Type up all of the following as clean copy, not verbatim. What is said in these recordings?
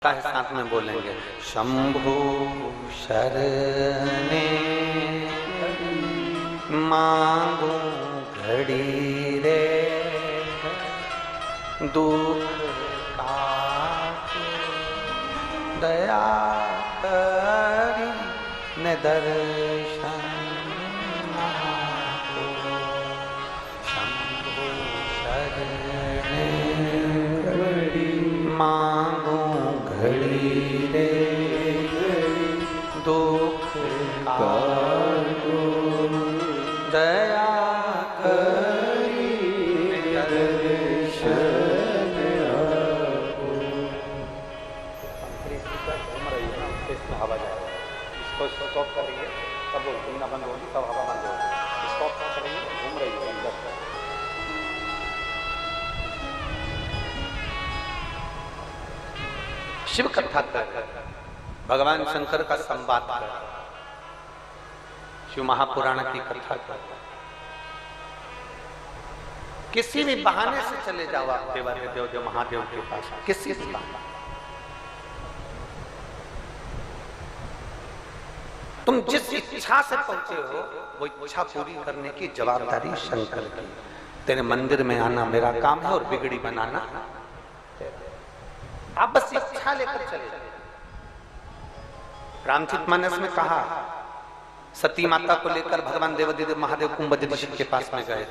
आता है साथ में बोलेंगे। शंभु शरणे मांगू घड़ी रे दुख काटो दया करी न दर्शन आपो। शंभु शरणे मांगू घड़ी रे दुख काटो दया करी दर्शन आपो। हवा जाएगा, इसको स्टॉप करेंगे तब घूमना बंद होगी, तब हवा बंद होगी। स्टॉप करेंगे, घूम रही है अंदर। शिव कथा कर भगवान शंकर का संवाद कर, शिव महापुराण की कथा कर। किसी भी बहाने से चले जाओ आप देवादिदेव महादेव के पास, किसी भी बहाने। तुम जिस इच्छा से पहुंचे हो वो इच्छा पूरी करने की जवाबदारी शंकर की। तेरे मंदिर में आना मेरा काम है और बिगड़ी बनाना। आप बस इच्छा लेकर चले जाओ। रामचरितमानस में कहा, सती माता को लेकर भगवान देवादिदेव महादेव कुंभ ऋषि के पास में गए।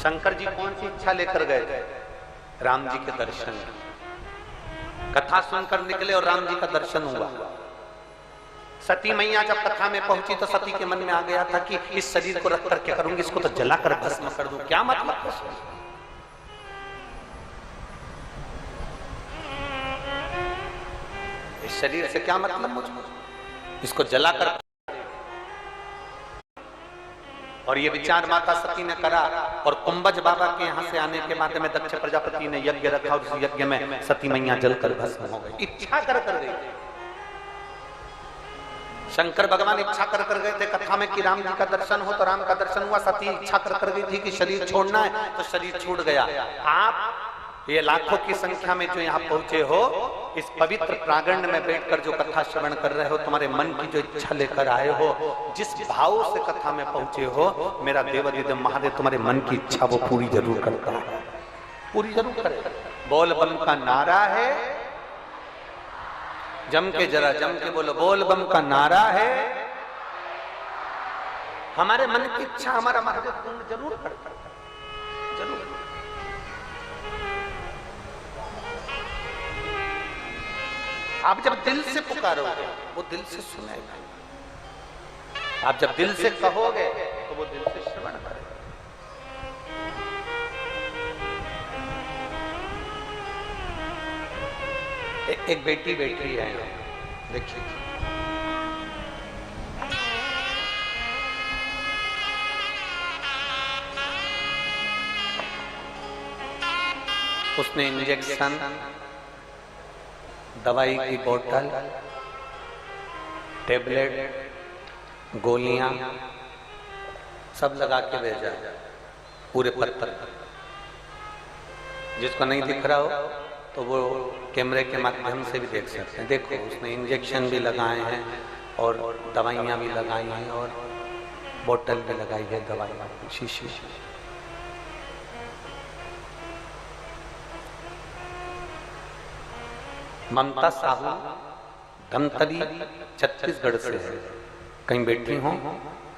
शंकर जी कौन सी इच्छा लेकर गए? राम जी के दर्शन। कथा सुनकर निकले और राम जी का दर्शन हुआ। सती मैया जब कथा में पहुंची तो सती के मन में आ गया था कि इस शरीर को रख कर क्या करूंगी, इसको तो जलाकर भस्म कर दूं। क्या मतलब है? इस शरीर से क्या मतलब मुझको, इसको जलाकर। और ये विचार माता सती ने करा और कुंभज बाबा के यहाँ से आने के बाद में दक्ष प्रजापति ने यज्ञ रखा और उस यज्ञ में सती मैया जलकर भस्म हो गई। इच्छा कर गई। शंकर भगवान इच्छा कर गए थे कथा में कि राम जी का दर्शन हो, तो राम का दर्शन हुआ। सती इच्छा कर गई थी कि शरीर छोड़ना है, तो शरीर छूट गया। आप ये लाखों की संख्या में जो यहाँ पहुंचे हो, इस पवित्र प्रांगण में बैठकर जो कथा श्रवण कर रहे हो, तुम्हारे मन की जो इच्छा लेकर आए हो, जिस भाव से कथा में पहुंचे हो, मेरा देवादिदेव महादेव तुम्हारे मन की इच्छा वो पूरी जरूर करता है, पूरी जरूर करे। बोल बम का नारा है, जम के जरा जम के बोलो, बोल बम का नारा है। हमारे मन की इच्छा हमारा महादेव पूर्ण जरूर करता है, जरूर। आप जब दिल से पुकारोगे वो दिल से सुनेगा। आप जब दिल से कहोगे तो वो दिल से श्रवण करेगा। एक बेटी बैठी है, देखिए, उसने इंजेक्शन, दवाई की बोतल, टेबलेट, गोलियां सब लगा के भेजा पूरे पत्थर पर। जिसको नहीं दिख रहा हो तो वो कैमरे के माध्यम से भी देख सकते हैं। देखो, उसने इंजेक्शन भी लगाए हैं और दवाइयां भी लगाई हैं और बोतल भी लगाई है दवाई शीशी। ममता साहू धमतरी छत्तीसगढ़ से है। कहीं बैठी हो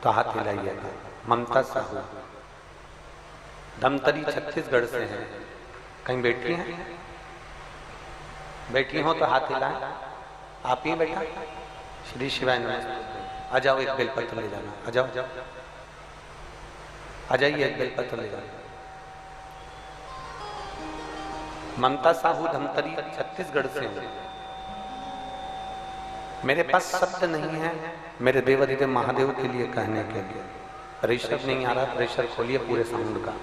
तो हाथ हिलाइएगा। ममता साहू धमतरी छत्तीसगढ़ से है। कहीं बैठी हैं? बैठी हो तो हाथ हिलाएं। आप ही बैठा? श्री शिवाय नमस्ते। आ जाओ, एक बेलपत्र ले जाना। आ जाओ, आ जाइए, एक बेलपत्र ले जाना। ममता साहू धमतरी छत्तीसगढ़ से है। मेरे पास शब्द नहीं है मेरे देवादिदेव महादेव के लिए कहने के लिए। प्रेशर नहीं आ रहा, प्रेशर खोलिए पूरे साउंड का।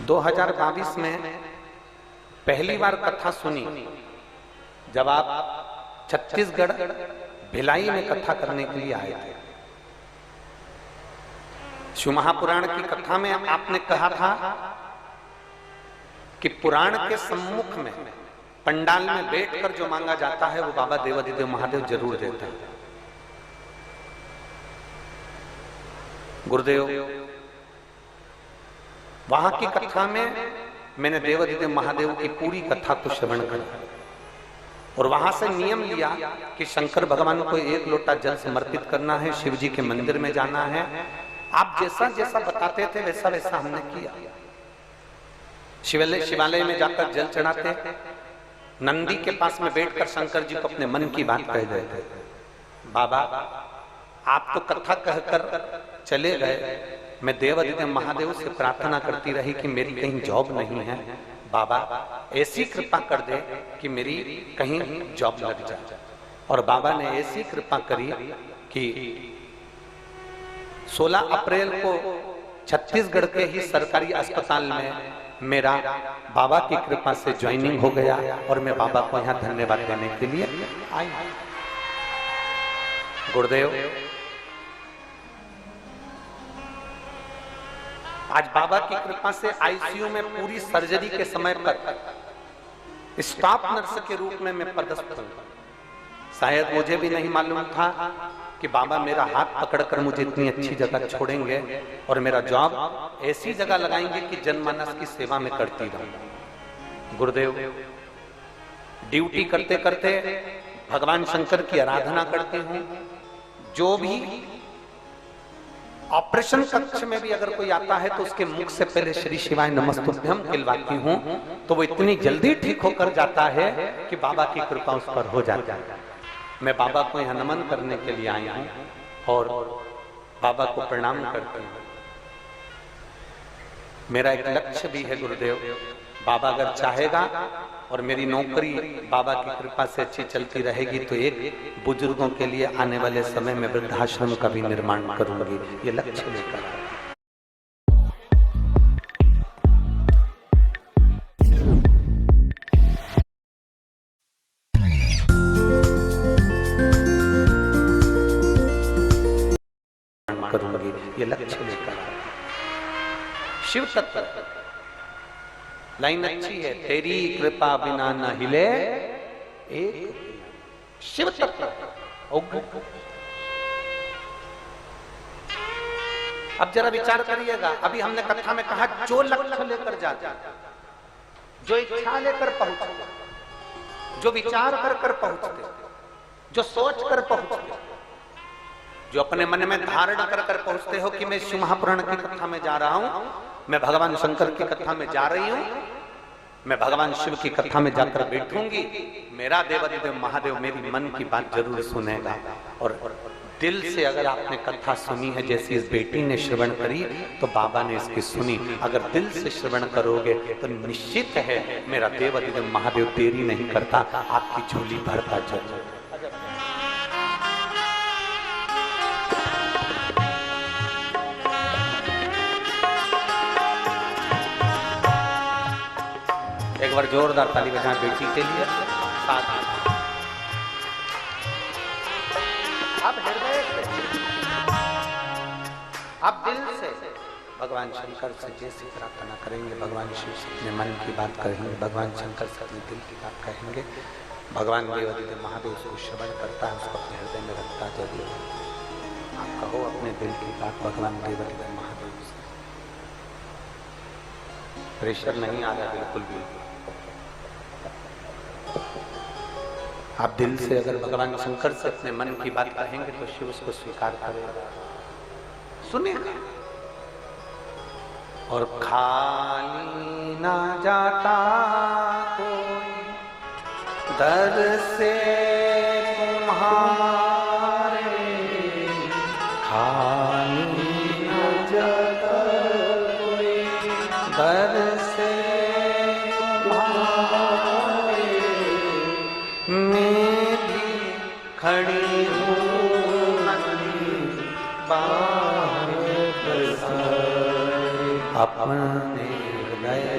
(2022) में पहली बार कथा सुनी जब आप छत्तीसगढ़ भिलाई में कथा करने के लिए आए थे। शिव महापुराण की कथा में आपने कहा था कि पुराण के सम्मुख में पंडाल में बैठकर जो मांगा जाता है वो बाबा देवाधिदेव महादेव जरूर देते हैं। गुरुदेव, वहां की कथा में मैंने देवाधिदेव महादेव की पूरी कथा को श्रवण किया और वहां से नियम लिया कि शंकर भगवान को 1 लोटा जल समर्पित करना है, शिव जी के मंदिर में जाना है। आप जैसा जैसा बताते थे वैसा वैसा हमने किया। शिवालय में जाकर जल चढ़ाते, नंदी के पास में बैठकर शंकर जी को अपने मन की बात कह देते। बाबा, आप तो कथा कहकर चले गए, मैं देवाधिदेव महादेव से प्रार्थना करती रही कि मेरी कहीं जॉब नहीं है, बाबा ऐसी कृपा कर दे कि मेरी कहीं जॉब लग जाए। और बाबा ने ऐसी कृपा करी कि 16 अप्रैल को छत्तीसगढ़ के ही सरकारी अस्पताल में मेरा बाबा की कृपा से ज्वाइनिंग हो गया और मैं बाबा को यहाँ धन्यवाद देने के लिए आई। गुरुदेव, आज बाबा की कृपा से आईसीयू में पूरी सर्जरी के समय पर स्टाफ नर्स के रूप में मैं पदस्थ हूं। शायद मुझे भी नहीं मालूम था कि बाबा मेरा हाथ पकड़कर मुझे इतनी अच्छी जगह छोड़ेंगे और मेरा जॉब ऐसी जगह लगाएंगे कि जनमानस की सेवा में करती रहूं। गुरुदेव, ड्यूटी करते करते भगवान शंकर की आराधना करती हूं। जो भी ऑपरेशन कक्ष में भी अगर कोई आता है तो उसके मुख से पहले श्री शिवाय नमस्तुभ्यम कहलवाती हूं, तो वो इतनी जल्दी ठीक होकर जाता है कि बाबा की कृपा उस पर हो जाती है। मैं बाबा को यहाँ नमन करने के लिए आया हूं और बाबा को प्रणाम करती हूँ। मेरा एक लक्ष्य भी है गुरुदेव, बाबा अगर चाहेगा और मेरी नौकरी बाबा की कृपा से अच्छी चलती रहेगी तो एक बुजुर्गों के लिए आने वाले समय में वृद्धाश्रम का भी निर्माण करूंगी। ये लक्ष्य लेकर करूंगी, ये लक्ष्य लेकर। शिव तत्व लाइन अच्छी है, तेरी कृपा बिना न हिले एक शिव तत्व। अब जरा विचार करिएगा, अभी हमने कथा में कहा जो लक्ष्य लेकर जाता, जो इच्छा लेकर पहुंचते, जो विचार कर कर पहुंचते, जो सोच कर पहुंचते, जो अपने मन में धारण कर कर पहुंचते हो कि मैं शिव महापुराण की कथा में जा रहा हूं, मैं भगवान शंकर की कथा में जा रही हूं, मैं भगवान शिव की कथा में जाकर बैठूंगी, मेरा देवाधिदेव महादेव मेरी मन की बात जरूर सुनेगा। और दिल से अगर आपने कथा सुनी है जैसी इस बेटी ने श्रवण करी तो बाबा ने इसकी सुनी। अगर दिल से श्रवण करोगे तो निश्चित है मेरा देवाधिदेव महादेव देरी नहीं करता, आपकी झोली भरता जरूर। एक बार जोरदार ताली बजाएं बेटी के लिए। साथ अब हृदय से, अब दिल से भगवान शंकर से जैसी प्रार्थना करेंगे, भगवान शिव से अपने मन की बात कहेंगे, भगवान शंकर से अपने दिल की बात कहेंगे, भगवान देवाधिदेव महादेव उसको श्रवण करता है, उसको अपने हृदय में रखता जरूर। आप कहो अपने दिल की बात भगवान देवाधिदेव महादेव से। प्रेशर नहीं आ रहा बिल्कुल भी। आप दिल से अगर भगवान शंकर से अपने मन की बात कहेंगे तो शिव उसको स्वीकार करेगा, सुनेगा। और खाली ना जाता कोई दर से तुम्हारे, खाली ना जाता कोई दर से खड़ी हूँ बाहर अपने हृदय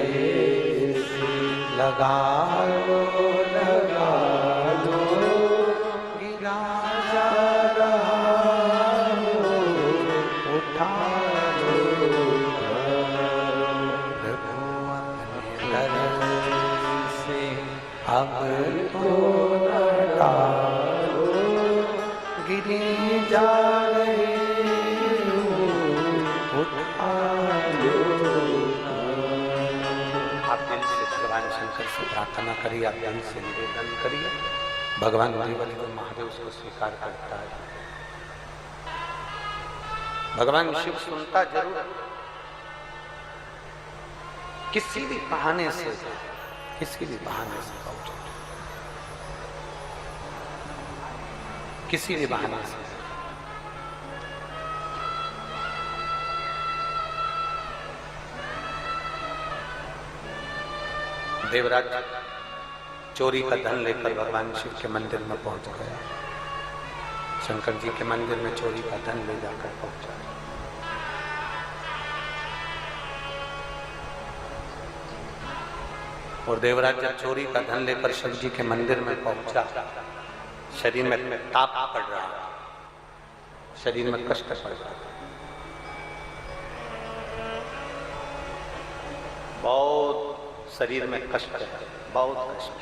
से लगा लो गिरा जा रहा हो, उठा लो आप दिल से भगवान शंकर से प्रार्थना करिए, आप दिल से निवेदन करिए, भगवान महादेव उसको स्वीकार करता है। भगवान शिव सुनता जरूर, किसी भी बहाने से पहुंचो, किसी भी बहाने से। देवराज चोरी का धन लेकर भगवान शिव के मंदिर में पहुंच गया। शंकर जी के मंदिर में चोरी का धन ले जाकर पहुंचा। और देवराज जब चोरी का धन लेकर शिव जी के मंदिर में पहुंचा, शरीर में ताप पड़ रहा था, शरीर में कष्ट पड़ रहा था, बहुत शरीर में कष्ट है, बहुत कष्ट।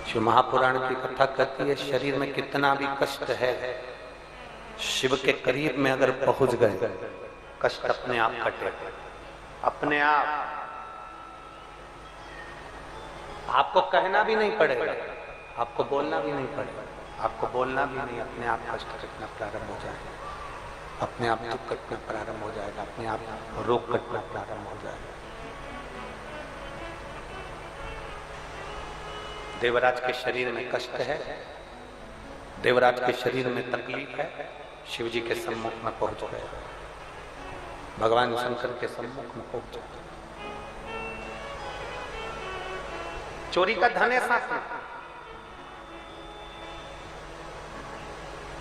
शिव महापुराण की कथा कहती है, शरीर में कितना भी कष्ट है, शिव के करीब में अगर पहुंच गए, कष्ट अपने आप कटे, अपने आप। आपको कहना भी नहीं पड़ेगा, आपको बोलना भी नहीं पड़ेगा, आपको बोलना भी नहीं, अपने आप कष्ट कटना प्रारंभ हो जाएगा, अपने आप दुख कटना प्रारंभ हो जाएगा, अपने आप रोग कटना प्रारंभ हो जाएगा। देवराज के शरीर में कष्ट है, देवराज के शरीर में तकलीफ है, शिव जी के सम्मुख में पहुंच गए, भगवान शंकर के सम्मुख में पहुंच गए। चोरी का धन है साथ में,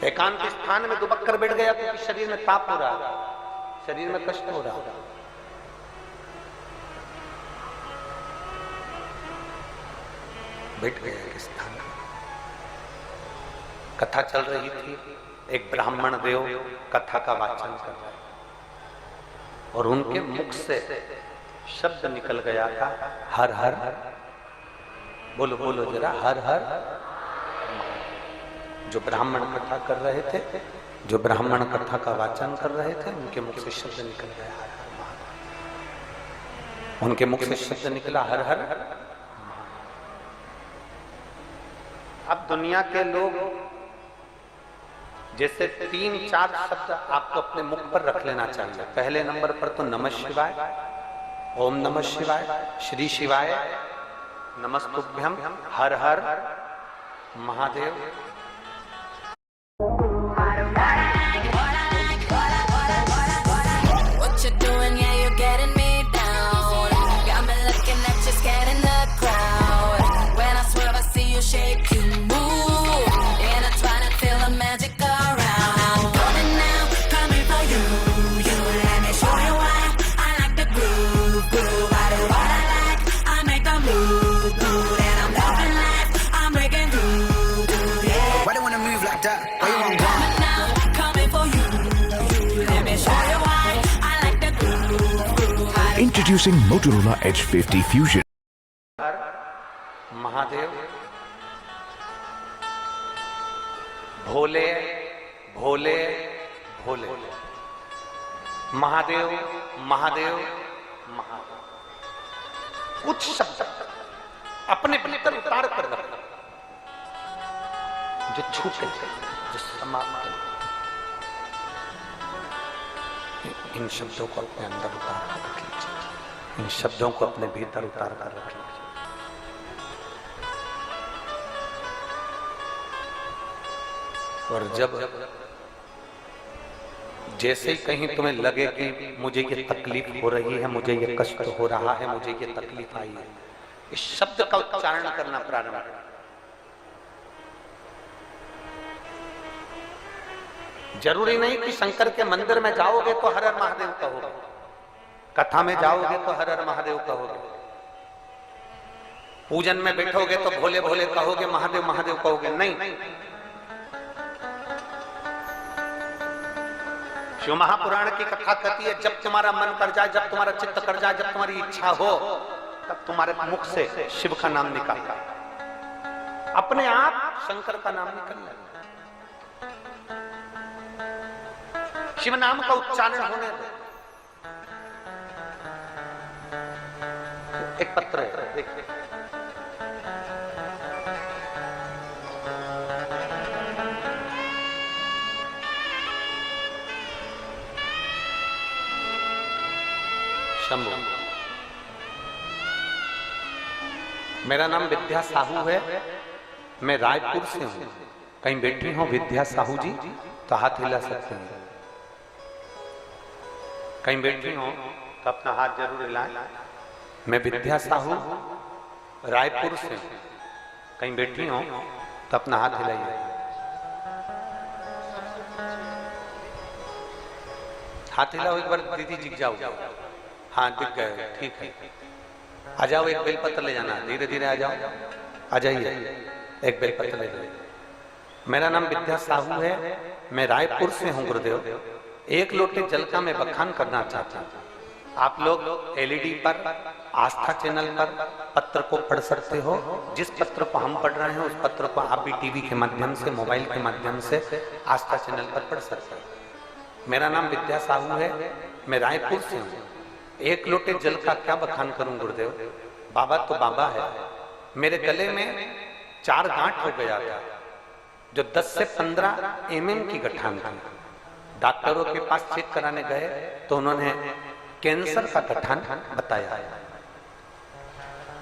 एकांत स्थान में दुबक कर बैठ गया क्योंकि शरीर में ताप हो रहा, शरीर में कष्ट हो रहा। बैठ गया एक स्थान में, कथा चल रही थी, एक ब्राह्मण देव कथा का वाचन कर रहा था और उनके मुख से शब्द निकल गया था, हर हर, बोलो बोलो जरा, हर हर। जो ब्राह्मण कथा कर रहे थे, जो ब्राह्मण कथा का वाचन कर रहे थे, उनके मुख से शब्द निकल गया हर हर महादेव, उनके मुख से शब्द निकला हर हर। अब दुनिया के लोग जैसे 3-4 शब्द आपको अपने मुख पर रख लेना चाहिए। पहले नंबर पर तो नमः शिवाय, ओम नमः शिवाय, श्री शिवाय, नमस्तुभ्यम, हर हर Mahadev. Introducing Motorola Edge 50 Fusion. Mahadev, Bhole Bhole Bhole, Mahadev Mahadev Mahadev. कुछ शब्द अपने भीतर उतार कर रखना, जो छूटे, जो समाप्त। इन शब्दों को अपने अंदर उतार कर रख लीजिए, इन शब्दों को अपने भीतर उतार कर रख लीजिए। और जब जैसे ही कहीं तुम्हें लगे कि मुझे ये तकलीफ हो रही है, मुझे ये कष्ट हो रहा है, मुझे ये तकलीफ आई है, इस शब्द का उच्चारण करना प्रारंभ करो। जरूरी नहीं कि शंकर के मंदिर में जाओगे तो हर हर महादेव कहोगे, कथा में जाओगे तो हर हर महादेव कहोगे, पूजन में बैठोगे तो भोले भोले कहोगे, महादेव महादेव कहोगे, नहीं। शिव महापुराण की कथा कहती है, जब तुम्हारा मन कर जाए, जब तुम्हारा चित्त कर जाए, जब तुम्हारी इच्छा हो, तब तुम्हारे मुख से शिव का नाम निकालना, अपने आप शंकर का नाम निकलना। शिव नाम का उच्चारण होने दो। एक पत्र है, देखिए। शंभु, मेरा नाम विद्या साहू है, मैं रायपुर से हूं। कहीं बैठी हो विद्या साहू जी तो हाथ हिला सकते हैं। कहीं बैठी हो तो अपना हाथ जरूर हिलाएं। मैं विद्या साहू रायपुर से हूं। कहीं बैठी हो तो अपना हाथ हिलाइए। हाथ हिलाओ एक बार, दीदी दिख जाओ। हाँ दिख गए, ठीक है। आ जाओ, एक बेलपत्र ले जाना, धीरे धीरे आ जाओ। आ जाइए, एक बेलपत्र ले जाइए। मेरा नाम विद्या साहू है, मैं रायपुर से हूं गुरुदेव। एक लोटे जल का मैं बखान करना चाहता हूं। आप लोग एलईडी पर, आस्था चैनल पर पत्र को पढ़ सकते हो। जिस पत्र को हम पढ़ रहे हैं उस पत्र को आप भी टीवी के माध्यम से, मोबाइल के माध्यम से आस्था चैनल पर पढ़ सकते हो। मेरा नाम विद्या साहू है, मैं रायपुर से हूं। एक लोटे जल का क्या बखान करूं गुरुदेव। बाबा तो बाबा है। मेरे गले में 4 गांठ हो गया था, जो 10 से 15 mm की गठान थी। डॉक्टरों के पास चेक कराने गए तो उन्होंने कैंसर का गठान बताया।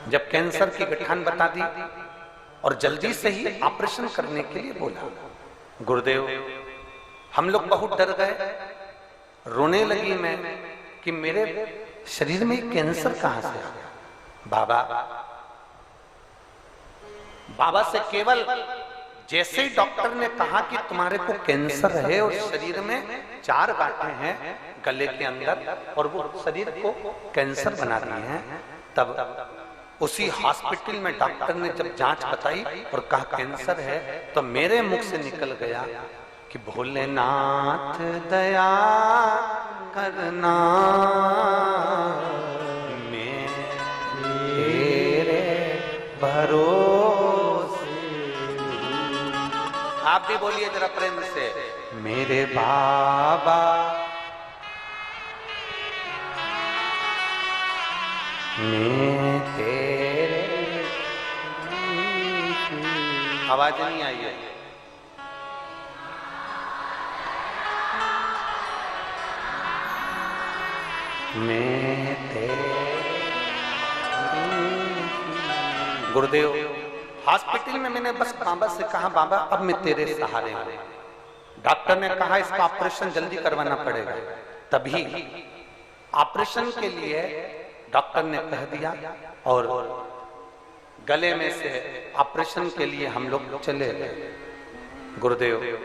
जब कैंसर की गठान बता दी और जल्दी से ही ऑपरेशन करने के लिए बोला, गुरुदेव हम लोग बहुत डर गए। रोने लगी मैं कि मेरे शरीर में कैंसर कहां से आ गया। बाबा से केवल जैसे ही डॉक्टर ने कहा कि तुम्हारे को कैंसर है और शरीर में 4 गांठें हैं गले के अंदर और वो शरीर को कैंसर बना दिए हैं, तब उसी हॉस्पिटल में डॉक्टर ने जब जांच बताई और कहा कैंसर है, तो मेरे मुख से निकल गया कि भोलेनाथ दया करना, मेरे भरोसे। आप भी बोलिए जरा प्रेम से, मेरे बाबा मैं तेरे। आवाज नहीं आई है। मैं तेरे। गुरुदेव हॉस्पिटल में मैंने बस बाबा से कहा, बाबा अब मैं तेरे सहारे हूं। डॉक्टर ने कहा इसका ऑपरेशन जल्दी करवाना पड़ेगा। तभी ऑपरेशन के लिए डॉक्टर ने कह दिया और गले में से ऑपरेशन के लिए हम लोग चले गए। गुरुदेव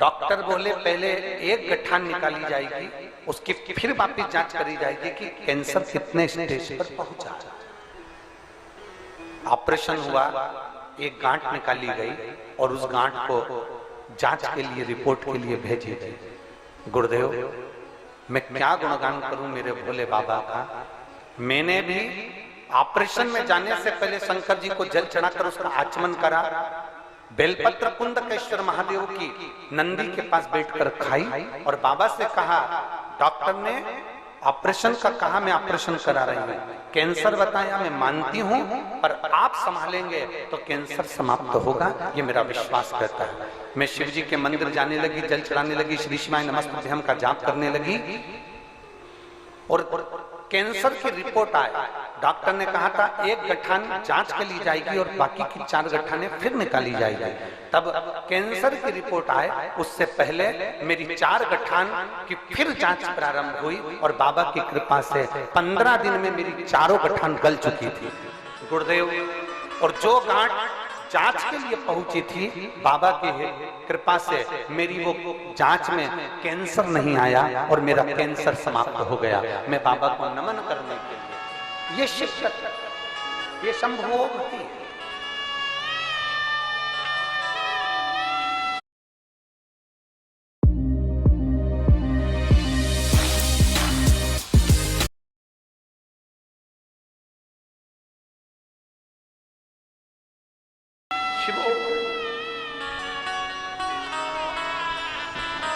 डॉक्टर बोले पहले एक गठान निकाली जाएगी, उसकी फिर वापिस जांच करी जाएगी कि कैंसर कितने स्टेज पर पहुंचा। ऑपरेशन हुआ, एक गांठ निकाली गई और उस गांठ को जांच के लिए, रिपोर्ट के लिए भेजी गई। गुरुदेव मैं क्या गुणगान करूं मेरे भोले बाबा का। मैंने भी ऑपरेशन में जाने से पहले शंकर जी को जल चढ़ाकर उसका आचमन करा। बेलपत्र कुंदकेश्वर महादेव की नंदी के पास बैठकर खाई और बाबा से कहा, डॉक्टर ने ऑपरेशन का कहा, मैं ऑपरेशन करा रही हूं। कैंसर बताया, मैं मानती हूं, पर आप संभालेंगे तो कैंसर समाप्त होगा, ये मेरा विश्वास कहता है। मैं शिव जी के मंदिर जाने लगी, जल चढ़ाने लगी, श्री शिवाय नमस्तुभ्यम का जाप करने लगी और कैंसर की रिपोर्ट आया। डॉक्टर ने कहा था एक गठान जांच के लिए जाएगी और बाकी की 4 गठाने फिर निकाली जाएगी। तब कैंसर की रिपोर्ट आए उससे पहले मेरी 4 गठान की फिर जांच प्रारंभ हुई और बाबा की कृपा से 15 दिन में मेरी 4 गठान गल चुकी थी। गुरुदेव और जो गांठ जांच के लिए पहुंची थी, बाबा की कृपा से मेरी वो जांच में कैंसर नहीं आया और मेरा कैंसर समाप्त हो गया। मैं बाबा को नमन करने के लिए, ये शिक्षक, ये संभोग है।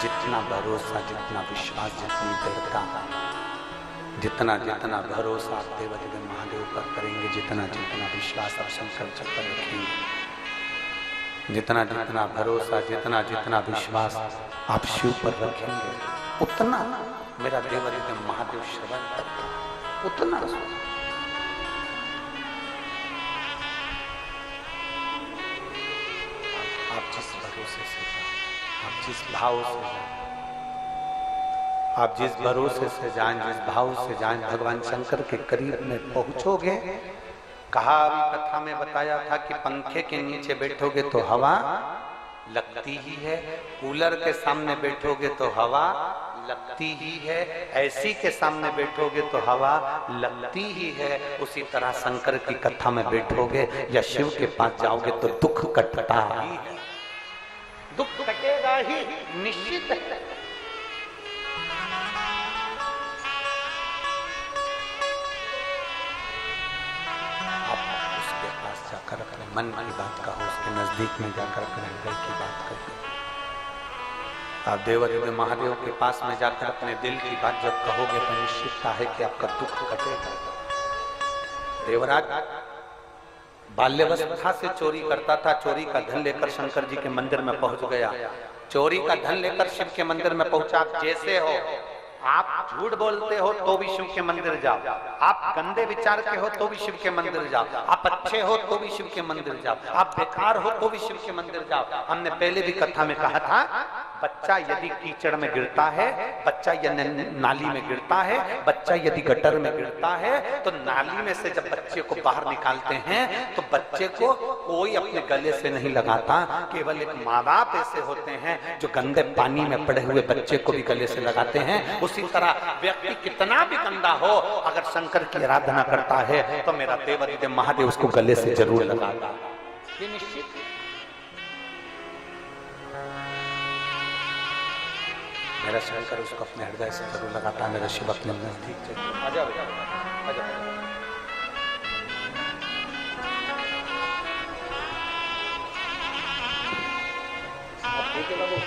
जितना भरोसा, जितना विश्वास, जितनी दृढ़ता, जितना जितना भरोसा आप देवदेव महादेव पर करेंगे, जितना जितना विश्वास आप शंकर जी पर रखेंगे, जितना जितना भरोसा, जितना जितना विश्वास आप शिव पर रखेंगे, उतना मेरा देवदेव महादेव श्रवण करता, उतना आप जिस भरोसे से, आप जिस भाव से जाएं, आप जिस भरोसे से जाएं, जिस भाव से जाएं, भगवान शंकर के करीब में पहुंचोगे। कहा अभी कथा में बताया था कि पंखे के नीचे बैठोगे तो हवा लगती ही है, कूलर के सामने बैठोगे तो हवा लगती ही है, ऐसी के सामने बैठोगे तो हवा लगती ही है। उसी तरह शंकर की कथा में बैठोगे या शिव के पास जाओगे तो दुख कटता ही है, दुख कटेगा ही, निश्चित है। आप उसके पास जाकर अपने मन की बात कहो, उसके नजदीक में जाकर अपने हृदय की बात कहो। आप देवदेव महादेव के पास में जाकर अपने दिल की बात जब कहोगे तो निश्चितता है कि आपका दुख कटेगा। देवराज बाल्यावस्था से चोरी करता था, चोरी का धन लेकर शंकर जी के मंदिर में पहुंच गया। चोरी का धन लेकर शिव के मंदिर में पहुंचा। जैसे हो आप झूठ बोलते हो तो भी शिव के मंदिर जाओ, आप गंदे विचार के हो तो भी शिव के मंदिर जाओ, आप अच्छे हो तो भी शिव के मंदिर जाओ, आप बेकार हो तो भी शिव के मंदिर जाओ। हमने पहले भी कथा में कहा था, बच्चा यदि कीचड़ में गिरता है, बच्चा यदि नाली में गिरता है, बच्चा यदि गटर में गिरता है, तो नाली में से जब बच्चे को बाहर निकालते हैं तो बच्चे को कोई अपने गले से नहीं लगाता। केवल एक माँ बाप ऐसे होते हैं जो गंदे पानी में पड़े हुए बच्चे को भी गले से लगाते हैं। उसी तरह व्यक्ति कितना भी गंदा हो, अगर शंकर की आराधना करता है तो मेरा देवदेव महादेव उसको गले से जरूर लगाता। ये निश्चित है। मेरा शंकर उसको अपने हृदय से जरूर लगाता है। मेरा शिव अपने नजदीक आ जाओ, आ जाओ। ठीक है बाबू,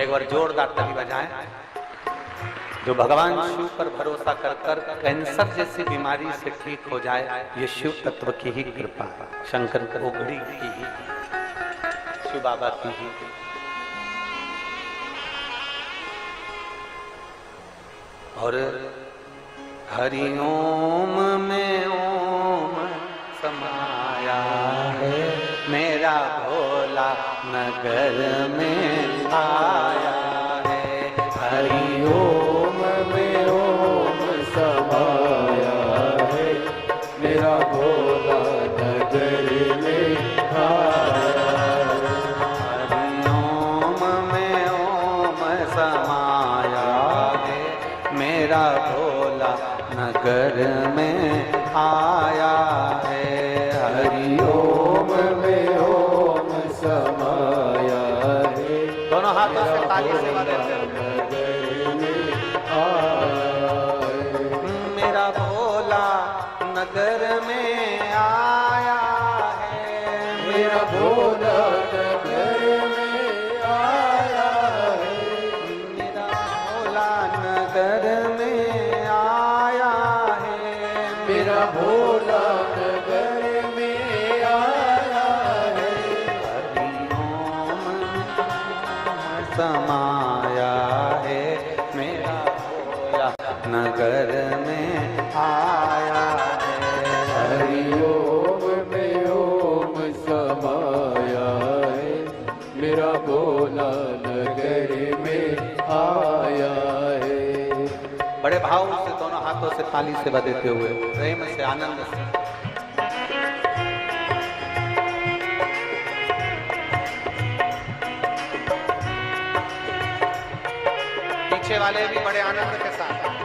एक बार जोरदार ताली बजाएं। जो भगवान शिव पर भरोसा कर कर कैंसर जैसी बीमारी से ठीक हो जाए, ये शिव तत्व की ही कृपा है, शंकर ओगड़ी की ही, शिव बाबा की ही। और हरि ओम में ओम समाया है, मेरा भोला नगर में आया है। हरि ओम में ओम समाया है, मेरा भोला नगर में आया है। हरि ओम में ओम समाया है, मेरा भोला नगर में आया है। हरि ओम में ओम समाया है, दोनों हाथों से ताली से मेरा भोला नगर में आया है, मेरा भोला नगर में आया है, मेरा भोला नगर में आया है, मेरा भोला नगर में आया है। हरि ओम समाया है, मेरा भोला नगर में आया है। हरि ओम में ओम समाया है, मेरा भोला नगर में आया है। बड़े भाव से दोनों हाथों से ताली से बजाते हुए, प्रेम से, आनंद से। पीछे वाले भी बड़े आनंद के साथ